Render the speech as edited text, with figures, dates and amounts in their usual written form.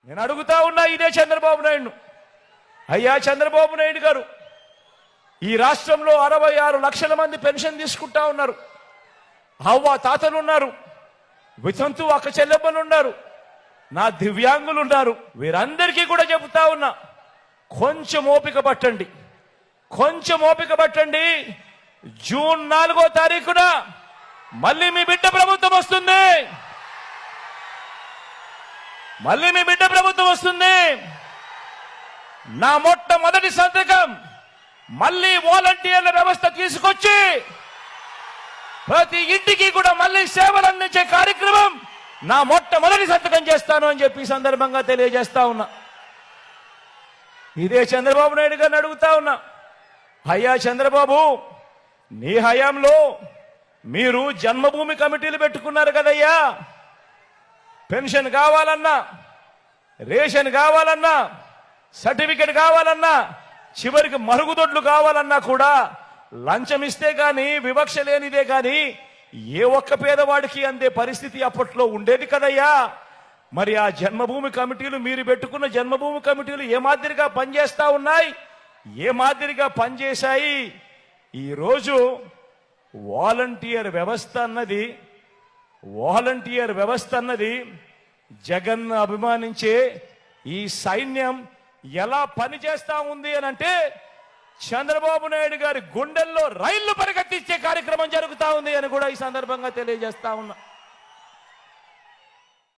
నేను అడుగుతా ఉన్నా ఇదే చంద్రబాబు నాయుడు, అయ్యా చంద్రబాబు నాయుడు గారు, ఈ రాష్ట్రంలో 66 లక్షల మంది పెన్షన్ తీసుకుంటా ఉన్నారు. అవ్వ తాతలు ఉన్నారు, వితంతు అక్క చెల్లెమ్మలు ఉన్నారు, నా దివ్యాంగులు ఉన్నారు. వీరందరికీ కూడా చెబుతా ఉన్నా, కొంచెం ఓపిక పట్టండి, కొంచెం ఓపిక పట్టండి. జూన్ 4వ తారీఖున మళ్ళీ మీ బిడ్డ ప్రభుత్వం వస్తుంది, మళ్ళీ మీ బిడ్డ ప్రభుత్వం వస్తుంది. నా మొట్టమొదటి సంతకం మళ్ళీ వాలంటీర్ల వ్యవస్థ తీసుకొచ్చి ప్రతి ఇంటికి కూడా మళ్ళీ సేవలు అందించే కార్యక్రమం నా మొట్టమొదటి సంతకం చేస్తాను అని చెప్పి సందర్భంగా తెలియజేస్తా ఉన్నా. ఇదే చంద్రబాబు నాయుడు గారిని అడుగుతా ఉన్నా, అయ్యా చంద్రబాబు, నీ హయాంలో మీరు జన్మభూమి కమిటీలు పెట్టుకున్నారు కదయ్యా. పెన్షన్ కావాలన్నా, రేషన్ కావాలన్నా, సర్టిఫికెట్ కావాలన్నా, చివరికి మరుగుదొడ్లు కావాలన్నా కూడా లంచం ఇస్తే గాని, వివక్ష లేనిదే గాని ఏ ఒక్క పేదవాడికి అందే పరిస్థితి అప్పట్లో ఉండేది కదయ్యా. మరి ఆ జన్మభూమి కమిటీలు, మీరు పెట్టుకున్న జన్మభూమి కమిటీలు ఏ మాదిరిగా పనిచేస్తా ఉన్నాయి, ఏ మాదిరిగా పనిచేశాయి? ఈరోజు వాలంటీర్ వ్యవస్థ అన్నది జగన్ అభిమానించే ఈ సైన్యం ఎలా పనిచేస్తా ఉంది అని అంటే, చంద్రబాబు నాయుడు గారి గుండెల్లో రైళ్లు పరిగెత్తించే కార్యక్రమం జరుగుతా ఉంది అని కూడా ఈ సందర్భంగా తెలియజేస్తా ఉన్నా.